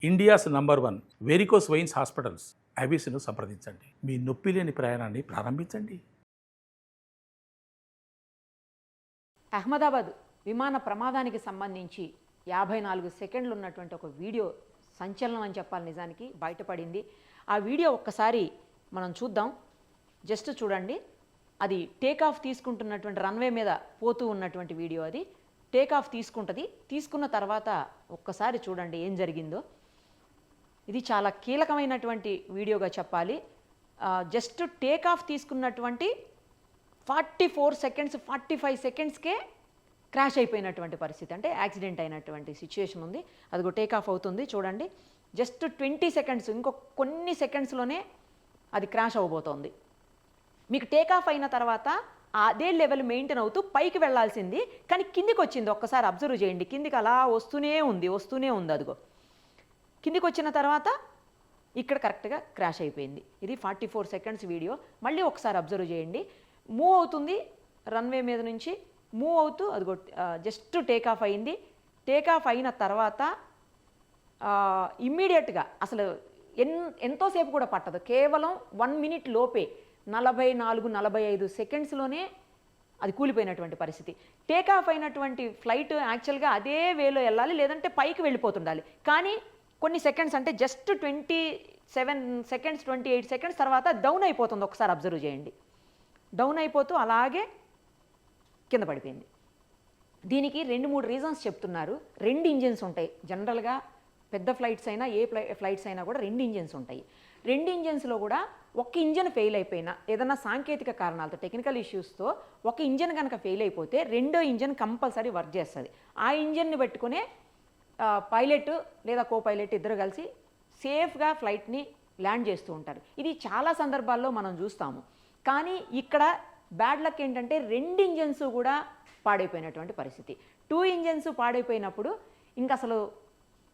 India's number 1 varicose veins hospitals ఐబీసీను సంప్రదించండి. మీ నొప్పి లేని ప్రయాణాన్ని ప్రారంభించండి. అహ్మదాబాద్ విమాన ప్రమాదానికి సంబంధించి 54 సెకండ్లు ఉన్నటువంటి ఒక వీడియో సంచలనం అని చెప్పాలి, నిజానికి బయటపడింది. ఆ వీడియో ఒక్కసారి మనం చూద్దాం. జస్ట్ చూడండి. అది టేక్ ఆఫ్ తీసుకుంటున్నటువంటి రన్వే మీద పోతూ ఉన్నటువంటి వీడియో. అది టేక్ ఆఫ్ తీసుకుంటుంది. తీసుకున్న తర్వాత ఒక్కసారి చూడండి ఏం జరిగిందో. ఇది చాలా కీలకమైనటువంటి వీడియోగా చెప్పాలి. జస్ట్ టేక్ ఆఫ్ తీసుకున్నటువంటి 44 సెకండ్స్ 45 సెకండ్స్కే క్రాష్ అయిపోయినటువంటి పరిస్థితి, అంటే యాక్సిడెంట్ అయినటువంటి సిచ్యుయేషన్ ఉంది. అదిగో టేక్ ఆఫ్ అవుతుంది చూడండి. జస్ట్ 20 సెకండ్స్, ఇంకో కొన్ని సెకండ్స్లోనే అది క్రాష్ అవ్వబోతోంది. మీకు టేక్ ఆఫ్ అయిన తర్వాత అదే లెవెల్ మెయింటైన్ అవుతూ పైకి వెళ్లాల్సింది, కానీ కిందికి వచ్చింది. ఒక్కసారి అబ్జర్వ్ చేయండి. కిందికి అలా వస్తూనే ఉంది. అదిగో కిందికి వచ్చిన తర్వాత ఇక్కడ కరెక్ట్గా క్రాష్ అయిపోయింది. ఇది 44 సెకండ్స్ వీడియో. మళ్ళీ ఒకసారి అబ్జర్వ్ చేయండి. మూవ్ అవుతుంది, రన్వే మీద నుంచి మూవ్ అవుతూ అదిగో జస్ట్ టేక్ ఆఫ్ అయింది. టేక్ ఆఫ్ అయిన తర్వాత ఇమ్మీడియట్గా అసలు ఎంతోసేపు కూడా పట్టదు, కేవలం 1 మినిట్ లోపే 44-45 సెకండ్స్లోనే అది కూలిపోయినటువంటి పరిస్థితి. టేక్ ఆఫ్ అయినటువంటి ఫ్లైట్ యాక్చువల్గా అదే వేలో వెళ్ళాలి, లేదంటే పైకి వెళ్ళిపోతుండాలి. కానీ కొన్ని సెకండ్స్, అంటే జస్ట్ 27 సెకండ్స్ 28 సెకండ్స్ తర్వాత డౌన్ అయిపోతుంది. ఒకసారి అబ్జర్వ్ చేయండి. డౌన్ అయిపోతూ అలాగే కింద పడిపోయింది. దీనికి 2-3 రీజన్స్ చెప్తున్నారు. 2 ఇంజిన్స్ ఉంటాయి జనరల్గా. పెద్ద ఫ్లైట్స్ అయినా ఏ ఫ్లైట్స్ అయినా కూడా 2 ఇంజిన్స్ ఉంటాయి. 2 ఇంజిన్స్లో కూడా ఒక ఇంజిన్ ఫెయిల్ అయిపోయినా, ఏదైనా సాంకేతిక కారణాలతో టెక్నికల్ ఇష్యూస్తో ఒక ఇంజిన్ కనుక ఫెయిల్ అయిపోతే రెండో ఇంజిన్ కంపల్సరీ వర్క్ చేస్తుంది. ఆ ఇంజిన్ని పెట్టుకునే పైలట్ లేదా కో పైలట్ ఇద్దరు కలిసి సేఫ్గా ఫ్లైట్ని ల్యాండ్ చేస్తూ ఉంటారు. ఇది చాలా సందర్భాల్లో మనం చూస్తాము. కానీ ఇక్కడ బ్యాడ్ లక్ ఏంటంటే 2 ఇంజన్స్ కూడా పాడైపోయినటువంటి పరిస్థితి. 2 ఇంజన్స్ పాడైపోయినప్పుడు ఇంకా అసలు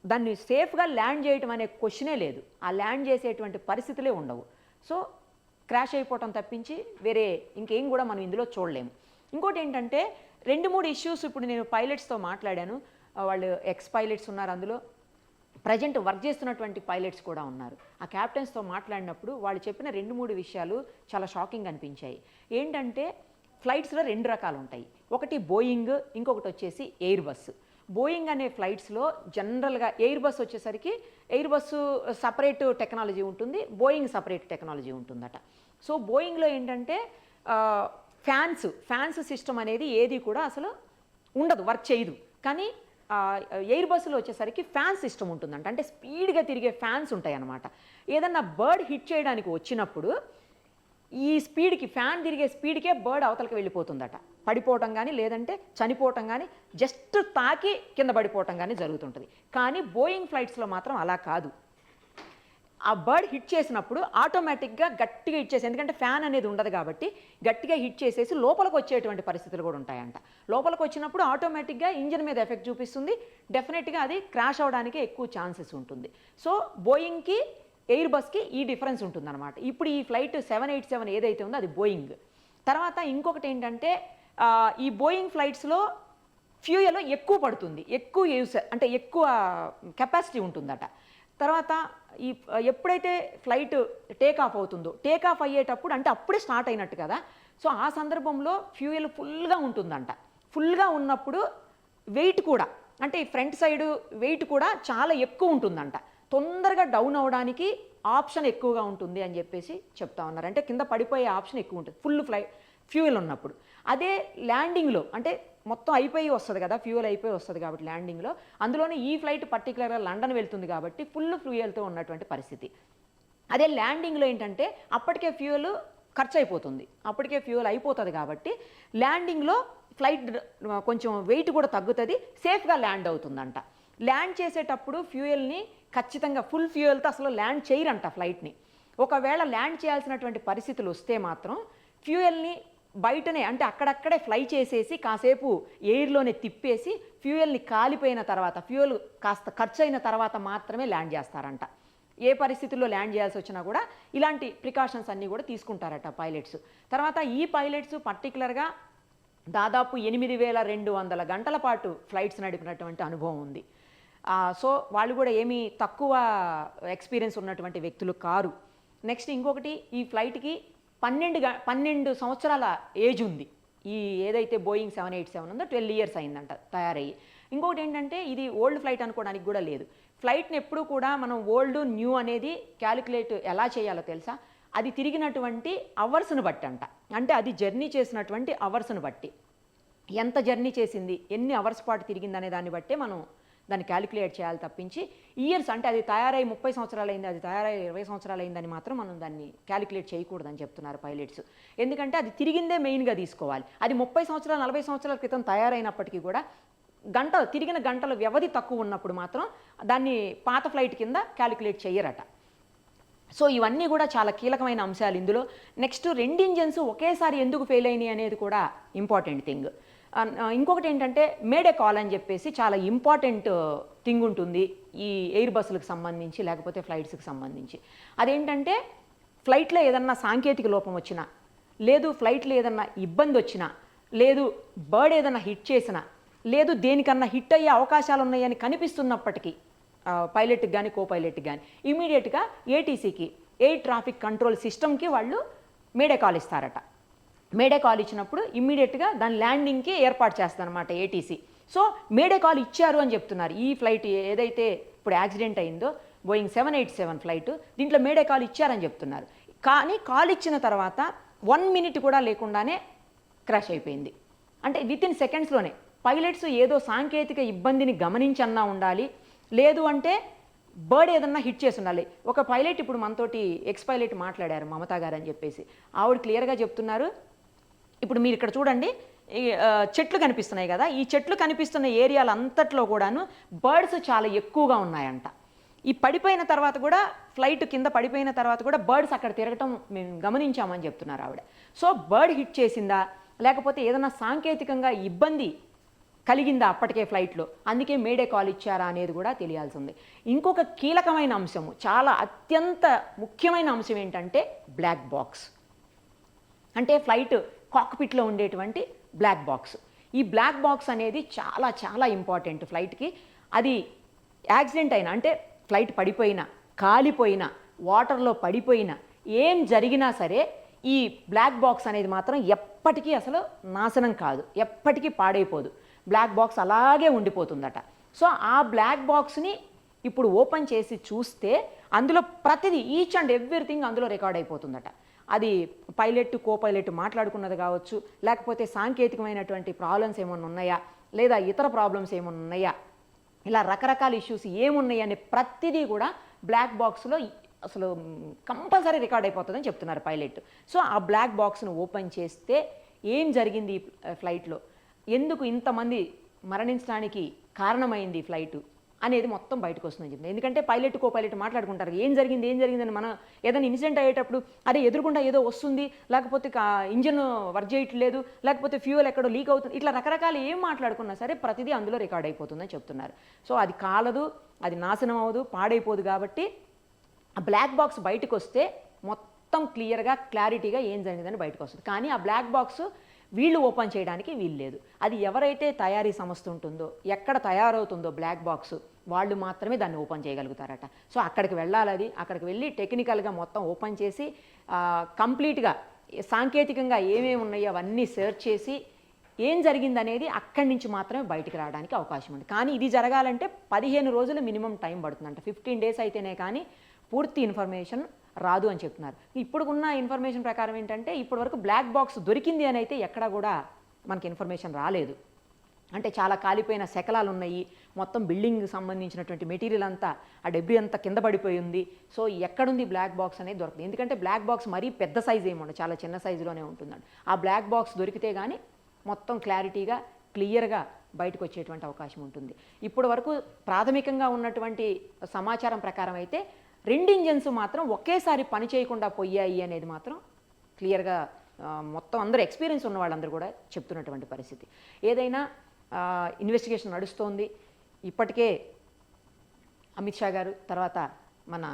దాన్ని సేఫ్గా ల్యాండ్ చేయటం అనే క్వశ్చనే లేదు. ఆ ల్యాండ్ చేసేటువంటి పరిస్థితులే ఉండవు. సో క్రాష్ అయిపోవటం తప్పించి వేరే ఇంకేం కూడా మనం ఇందులో చూడలేము. ఇంకోటి ఏంటంటే 2-3 ఇష్యూస్ ఇప్పుడు నేను పైలట్స్తో మాట్లాడాను. వాళ్ళు ఎక్స్ పైలట్స్ ఉన్నారు, అందులో ప్రజెంట్ వర్క్ చేస్తున్నటువంటి పైలట్స్ కూడా ఉన్నారు. ఆ క్యాప్టెన్స్తో మాట్లాడినప్పుడు వాళ్ళు చెప్పిన 2-3 విషయాలు చాలా షాకింగ్ అనిపించాయి. ఏంటంటే ఫ్లైట్స్లో 2 రకాలు ఉంటాయి. ఒకటి బోయింగ్, ఇంకొకటి వచ్చేసి ఎయిర్ బస్. బోయింగ్ అనే ఫ్లైట్స్లో జనరల్గా ఎయిర్ బస్ వచ్చేసరికి ఎయిర్ బస్సు సపరేట్ టెక్నాలజీ ఉంటుంది, బోయింగ్ సపరేట్ టెక్నాలజీ ఉంటుందట. సో బోయింగ్లో ఏంటంటే ఫ్యాన్స్ సిస్టమ్ అనేది ఏది కూడా అసలు ఉండదు, వర్క్ చేయదు. కానీ ఎయిర్ బస్సులో వచ్చేసరికి ఫ్యాన్ సిస్టమ్ ఉంటుందంట. అంటే స్పీడ్గా తిరిగే ఫ్యాన్స్ ఉంటాయి అన్నమాట. ఏదన్నా బర్డ్ హిట్ చేయడానికి వచ్చినప్పుడు ఈ స్పీడ్కి, ఫ్యాన్ తిరిగే స్పీడ్కే బర్డ్ అవతలకి వెళ్ళిపోతుందట. పడిపోవటం కానీ, లేదంటే చనిపోవటం కానీ, జస్ట్ తాకి కింద పడిపోవటం కానీ జరుగుతుంటుంది. కానీ బోయింగ్ ఫ్లైట్స్లో మాత్రం అలా కాదు. ఆ బర్డ్ హిట్ చేసినప్పుడు ఆటోమేటిక్గా గట్టిగా హిట్ చేసి, ఎందుకంటే ఫ్యాన్ అనేది ఉండదు కాబట్టి గట్టిగా హిట్ చేసేసి లోపలికి వచ్చేటువంటి పరిస్థితులు కూడా ఉంటాయంట. లోపలికి వచ్చినప్పుడు ఆటోమేటిక్గా ఇంజిన్ మీద ఎఫెక్ట్ చూపిస్తుంది. డెఫినెట్గా అది క్రాష్ అవడానికి ఎక్కువ ఛాన్సెస్ ఉంటుంది. సో బోయింగ్కి ఎయిర్ బస్కి ఈ డిఫరెన్స్ ఉంటుందన్నమాట. ఇప్పుడు ఈ ఫ్లైట్ 787 ఏదైతే ఉందో అది బోయింగ్. తర్వాత ఇంకొకటి ఏంటంటే ఈ బోయింగ్ ఫ్లైట్స్లో ఫ్యూయల్ ఎక్కువ పడుతుంది, ఎక్కువ యూస్, అంటే ఎక్కువ కెపాసిటీ ఉంటుందట. తర్వాత ఈ ఎప్పుడైతే ఫ్లైట్ టేక్ ఆఫ్ అవుతుందో, టేక్ ఆఫ్ అయ్యేటప్పుడు అంటే అప్పుడే స్టార్ట్ అయినట్టు కదా. సో ఆ సందర్భంలో ఫ్యూయల్ ఫుల్గా ఉంటుందంట. ఫుల్గా ఉన్నప్పుడు వెయిట్ కూడా, అంటే ఈ ఫ్రంట్ సైడ్ వెయిట్ కూడా చాలా ఎక్కువ ఉంటుందంట. తొందరగా డౌన్ అవడానికి ఆప్షన్ ఎక్కువగా ఉంటుంది అని చెప్పేసి చెప్తా ఉన్నారు. అంటే కింద పడిపోయే ఆప్షన్ ఎక్కువ ఉంటుంది ఫుల్ ఫ్యూయల్ ఉన్నప్పుడు. అదే ల్యాండింగ్లో అంటే మొత్తం అయిపోయి వస్తుంది కదా, ఫ్యూయల్ అయిపోయి వస్తుంది కాబట్టి ల్యాండింగ్లో, అందులోనే ఈ ఫ్లైట్ పర్టికులర్గా లండన్ వెళ్తుంది కాబట్టి ఫుల్ ఫ్యూయల్తో ఉన్నటువంటి పరిస్థితి. అదే ల్యాండింగ్లో ఏంటంటే అప్పటికే ఫ్యూయల్ ఖర్చు అయిపోతుంది, అప్పటికే ఫ్యూయల్ అయిపోతుంది కాబట్టి ల్యాండింగ్లో ఫ్లైట్ కొంచెం వెయిట్ కూడా తగ్గుతుంది, సేఫ్గా ల్యాండ్ అవుతుందంట. ల్యాండ్ చేసేటప్పుడు ఫ్యూయల్ని ఖచ్చితంగా ఫుల్ ఫ్యూయల్తో అసలు ల్యాండ్ చేయరంట ఫ్లైట్ని. ఒకవేళ ల్యాండ్ చేయాల్సినటువంటి పరిస్థితులు వస్తే మాత్రం ఫ్యూయల్ని బయటనే, అంటే అక్కడక్కడే ఫ్లై చేసేసి కాసేపు ఎయిర్లోనే తిప్పేసి ఫ్యూయల్ని కాలిపోయిన తర్వాత, ఫ్యూయల్ కాస్త ఖర్చు అయిన తర్వాత మాత్రమే ల్యాండ్ చేస్తారంట. ఏ పరిస్థితుల్లో ల్యాండ్ చేయాల్సి వచ్చినా కూడా ఇలాంటి ప్రికాషన్స్ అన్నీ కూడా తీసుకుంటారట పైలట్స్. తర్వాత ఈ పైలట్స్ పర్టికులర్గా దాదాపు 8,200 గంటల పాటు ఫ్లైట్స్ నడిపినటువంటి అనుభవం ఉంది. సో వాళ్ళు కూడా ఏమీ తక్కువ ఎక్స్పీరియన్స్ ఉన్నటువంటి వ్యక్తులు కారు. నెక్స్ట్ ఇంకొకటి, ఈ ఫ్లైట్కి 12 సంవత్సరాల ఏజ్ ఉంది. ఈ ఏదైతే బోయింగ్ 787 ఉందో 12 ఇయర్స్ అయిందంట తయారయ్యి. ఇంకొకటి ఏంటంటే ఇది ఓల్డ్ ఫ్లైట్ అనుకోవడానికి కూడా లేదు. ఫ్లైట్ని ఎప్పుడు కూడా మనం ఓల్డ్ న్యూ అనేది క్యాలిక్యులేట్ ఎలా చేయాలో తెలుసా? అది తిరిగినటువంటి అవర్స్ని బట్టి అంట. అంటే అది జర్నీ చేసినటువంటి అవర్స్ని బట్టి, ఎంత జర్నీ చేసింది, ఎన్ని అవర్స్ పాటు తిరిగింది అనే దాన్ని బట్టే మనం దాన్ని క్యాలిక్యులేట్ చేయాలి తప్పించి ఇయర్స్ అంటే అది తయారై 30 సంవత్సరాలు అయింది, అది తయారై 20 సంవత్సరాలు అయిందని మాత్రం మనం దాన్ని క్యాలిక్యులేట్ చేయకూడదని చెప్తున్నారు పైలట్స్. ఎందుకంటే అది తిరిగిందే మెయిన్గా తీసుకోవాలి. అది 30 సంవత్సరాలు 40 సంవత్సరాల క్రితం తయారైనప్పటికీ కూడా తిరిగిన గంటల వ్యవధి తక్కువ ఉన్నప్పుడు మాత్రం దాన్ని పాత ఫ్లైట్ కింద క్యాలిక్యులేట్ చేయరట. సో ఇవన్నీ కూడా చాలా కీలకమైన అంశాలు ఇందులో. నెక్స్ట్ 2 ఇంజన్స్ ఒకేసారి ఎందుకు ఫెయిల్ అయినాయి అనేది కూడా ఇంపార్టెంట్ థింగ్. ఇంకొకటి ఏంటంటే మేడే కాల్ అని చెప్పేసి చాలా ఇంపార్టెంట్ థింగ్ ఉంటుంది ఈ ఎయిర్ బస్సులకు సంబంధించి లేకపోతే ఫ్లైట్స్కి సంబంధించి. అదేంటంటే ఫ్లైట్లో ఏదన్నా సాంకేతిక లోపం వచ్చినా, లేదు ఫ్లైట్లో ఏదన్నా ఇబ్బంది వచ్చినా, లేదు బర్డ్ ఏదన్నా హిట్ చేసినా, లేదు దేనికన్నా హిట్ అయ్యే అవకాశాలు ఉన్నాయని కనిపిస్తున్నప్పటికీ పైలట్కి కానీ కో పైలట్కి కానీ ఇమీడియట్గా ఏటీసీకి, ఎయిర్ ట్రాఫిక్ కంట్రోల్ సిస్టమ్కి వాళ్ళు మేడే కాల్ ఇస్తారట. మేడే కాల్ ఇచ్చినప్పుడు ఇమ్మీడియట్గా దాని ల్యాండింగ్కి ఏర్పాటు చేస్తారనమాట ఏటీసీ. సో మేడే కాల్ ఇచ్చారు అని చెప్తున్నారు. ఈ ఫ్లైట్ ఏదైతే ఇప్పుడు యాక్సిడెంట్ అయిందో బోయింగ్ 787 ఫ్లైట్, దీంట్లో మేడే కాల్ ఇచ్చారని చెప్తున్నారు. కానీ కాల్ ఇచ్చిన తర్వాత 1 మినిట్ కూడా లేకుండానే క్రాష్ అయిపోయింది. అంటే వితిన్ సెకండ్స్లోనే. పైలట్స్ ఏదో సాంకేతిక ఇబ్బందిని గమనించన్నా ఉండాలి, లేదు అంటే బర్డ్ ఏదన్నా హిట్ చేసి ఉండాలి. ఒక పైలట్ ఇప్పుడు మనతోటి ఎక్స్ పైలట్ మాట్లాడారు, మమతా గారు అని చెప్పేసి. ఆవిడ క్లియర్గా చెప్తున్నారు, ఇప్పుడు మీరు ఇక్కడ చూడండి చెట్లు కనిపిస్తున్నాయి కదా, ఈ చెట్లు కనిపిస్తున్న ఏరియాలు అంతట్లో కూడాను బర్డ్స్ చాలా ఎక్కువగా ఉన్నాయంట. ఈ పడిపోయిన తర్వాత కూడా ఫ్లైట్ కింద పడిపోయిన తర్వాత కూడా బర్డ్స్ అక్కడ తిరగటం మేము గమనించామని చెప్తున్నారు ఆవిడ. సో బర్డ్ హిట్ చేసిందా లేకపోతే ఏదైనా సాంకేతికంగా ఇబ్బంది కలిగిందా అప్పటికే ఫ్లైట్లో, అందుకే మేడే కాల్ ఇచ్చారా అనేది కూడా తెలియాల్సి ఉంది. ఇంకొక కీలకమైన అంశము, చాలా అత్యంత ముఖ్యమైన అంశం ఏంటంటే బ్లాక్ బాక్స్. అంటే ఫ్లైట్ కాక్పిట్లో ఉండేటువంటి బ్లాక్ బాక్స్. ఈ బ్లాక్ బాక్స్ అనేది చాలా చాలా ఇంపార్టెంట్ ఫ్లైట్కి. అది యాక్సిడెంట్ అయినా, అంటే ఫ్లైట్ పడిపోయినా, కాలిపోయినా, వాటర్లో పడిపోయినా, ఏం జరిగినా సరే ఈ బ్లాక్ బాక్స్ అనేది మాత్రం ఎప్పటికీ అసలు నాశనం కాదు, ఎప్పటికీ పాడైపోదు. బ్లాక్ బాక్స్ అలాగే ఉండిపోతుందట. సో ఆ బ్లాక్ బాక్స్ని ఇప్పుడు ఓపెన్ చేసి చూస్తే అందులో ప్రతిదీ, ఈచ్ అండ్ ఎవ్రీథింగ్ అందులో రికార్డ్ అయిపోతుందట. అది పైలట్ కో పైలట్ మాట్లాడుకున్నది కావచ్చు, లేకపోతే సాంకేతికమైనటువంటి ప్రాబ్లమ్స్ ఏమన్నా ఉన్నాయా, లేదా ఇతర ప్రాబ్లమ్స్ ఏమన్నా ఉన్నాయా, ఇలా రకరకాల ఇష్యూస్ ఏమున్నాయి అనే ప్రతిదీ కూడా బ్లాక్ బాక్స్లో అసలు కంపల్సరీ రికార్డ్ అయిపోతుందని చెప్తున్నారు పైలట్. సో ఆ బ్లాక్ బాక్స్ను ఓపెన్ చేస్తే ఏం జరిగింది ఈ ఫ్లైట్లో, ఎందుకు ఇంతమంది మరణించడానికి కారణమైంది ఈ ఫ్లైట్ అనేది మొత్తం బయటకు వస్తుందని చెప్తుంది. ఎందుకంటే పైలట్ కో పైలట్ మాట్లాడుకుంటారు, ఏం జరిగిందని. మనం ఏదైనా ఇన్సిడెంట్ అయ్యేటప్పుడు అదే ఎదురుకుండా ఏదో వస్తుంది, లేకపోతే ఇంజన్ వర్క్ చేయట్లేదు, లేకపోతే ఫ్యూయల్ ఎక్కడో లీక్ అవుతుంది, ఇట్లా రకరకాలు ఏం మాట్లాడుకున్నా సరే ప్రతిదీ అందులో రికార్డ్ అయిపోతుందని చెప్తున్నారు. సో అది కాలదు, అది నాశనం అవ్వదు, పాడైపోదు. కాబట్టి ఆ బ్లాక్ బాక్స్ బయటకు వస్తే మొత్తం క్లియర్గా క్లారిటీగా ఏం జరిగిందని బయటకు వస్తుంది. కానీ ఆ బ్లాక్ బాక్స్ వీళ్ళు ఓపెన్ చేయడానికి వీలు లేదు. అది ఎవరైతే తయారీ సంస్థ ఉంటుందో, ఎక్కడ తయారవుతుందో బ్లాక్ బాక్స్, వాళ్ళు మాత్రమే దాన్ని ఓపెన్ చేయగలుగుతారట. సో అక్కడికి వెళ్ళాలి. అది అక్కడికి వెళ్ళి టెక్నికల్గా మొత్తం ఓపెన్ చేసి కంప్లీట్గా సాంకేతికంగా ఏమేమి ఉన్నాయో అవన్నీ సెర్చ్ చేసి ఏం జరిగిందనేది అక్కడి నుంచి మాత్రమే బయటికి రావడానికి అవకాశం ఉంది. కానీ ఇది జరగాలంటే 15 రోజులు మినిమం టైం పడుతుందంట. 15 డేస్ అయితేనే కానీ పూర్తి ఇన్ఫర్మేషన్ రాదు అని చెప్తున్నారు. ఇప్పుడు ఉన్న ఇన్ఫర్మేషన్ ప్రకారం ఏంటంటే ఇప్పటి వరకు బ్లాక్ బాక్స్ దొరికింది అని అయితే ఎక్కడా కూడా మనకి ఇన్ఫర్మేషన్ రాలేదు. అంటే చాలా కాలిపోయిన శకలాలు ఉన్నాయి, మొత్తం బిల్డింగ్కి సంబంధించినటువంటి మెటీరియల్ అంతా, ఆ డెబ్రీ అంతా కింద పడిపోయి ఉంది. సో ఎక్కడుంది బ్లాక్ బాక్స్ అనేది దొరకదు. ఎందుకంటే బ్లాక్ బాక్స్ మరీ పెద్ద సైజు ఏముండదు, చాలా చిన్న సైజులోనే ఉంటుందండి. ఆ బ్లాక్ బాక్స్ దొరికితే కానీ మొత్తం క్లారిటీగా క్లియర్గా బయటకు వచ్చేటువంటి అవకాశం ఉంటుంది. ఇప్పటి వరకు ప్రాథమికంగా ఉన్నటువంటి సమాచారం ప్రకారం అయితే 2 ఇంజన్స్ మాత్రం ఒకేసారి పని చేయకుండా పోయాయి అనేది మాత్రం క్లియర్గా మొత్తం అందరూ ఎక్స్పీరియన్స్ ఉన్న వాళ్ళందరూ కూడా చెప్తున్నటువంటి పరిస్థితి. ఏదైనా ఇన్వెస్టిగేషన్ నడుస్తోంది. ఇప్పటికే అమిత్ షా గారు, తర్వాత మన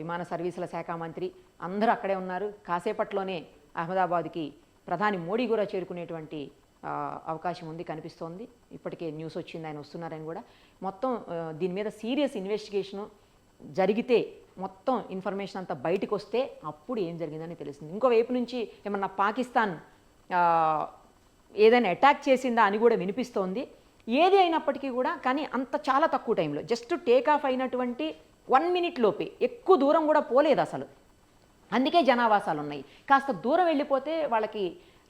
విమాన సర్వీసుల శాఖ మంత్రి అందరూ అక్కడే ఉన్నారు. కాసేపట్లోనే అహ్మదాబాద్కి ప్రధాని మోడీ కూడా చేరుకునేటువంటి అవకాశం ఉంది, కనిపిస్తోంది. ఇప్పటికే న్యూస్ వచ్చింది, ఆయన వస్తున్నారని కూడా. మొత్తం దీని మీద సీరియస్ ఇన్వెస్టిగేషను జరిగితే మొత్తం ఇన్ఫర్మేషన్ అంతా బయటకు వస్తే అప్పుడు ఏం జరిగిందని తెలుస్తుంది. ఇంకోవైపు నుంచి ఏమన్నా పాకిస్తాన్ ఏదైనా అటాక్ చేసిందా అని కూడా వినిపిస్తోంది. ఏది అయినప్పటికీ కూడా కానీ అంత చాలా తక్కువ టైంలో జస్ట్ టేక్ ఆఫ్ అయినటువంటి 1 minute లోపే, ఎక్కువ దూరం కూడా పోలేదు అసలు. అందుకే జనావాసాలు ఉన్నాయి. కాస్త దూరం వెళ్ళిపోతే వాళ్ళకి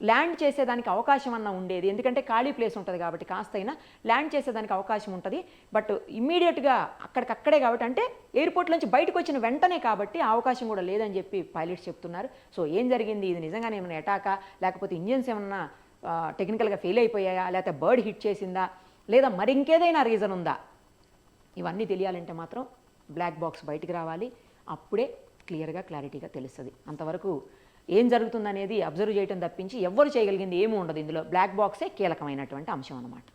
ల్యాండ్ చేసేదానికి అవకాశం అన్న ఉండేది, ఎందుకంటే ఖాళీ ప్లేస్ ఉంటుంది కాబట్టి కాస్తైనా ల్యాండ్ చేసేదానికి అవకాశం ఉంటుంది. బట్ ఇమ్మీడియట్గా అక్కడికక్కడే కాబట్టి, అంటే ఎయిర్పోర్ట్ నుంచి బయటకు వచ్చిన వెంటనే కాబట్టి ఆ అవకాశం కూడా లేదని చెప్పి పైలట్స్ చెప్తున్నారు. సో ఏం జరిగింది, ఇది నిజంగానే ఏమైనా అటాకా, లేకపోతే ఇంజిన్స్ ఏమన్నా టెక్నికల్గా ఫెయిల్ అయిపోయాయా, లేకపోతే బర్డ్ హిట్ చేసిందా, లేదా మరి ఇంకేదైనా రీజన్ ఉందా, ఇవన్నీ తెలియాలంటే మాత్రం బ్లాక్ బాక్స్ బయటికి రావాలి. అప్పుడే క్లారిటీగా తెలుస్తుంది. అంతవరకు ఏం జరుగుతుందనేది అబ్జర్వ్ చేయడం తప్పించి ఎవ్వరు చేయగలిగింది ఏమీ ఉండదు. ఇందులో బ్లాక్ బాక్సే కీలకమైనటువంటి అంశం అన్నమాట.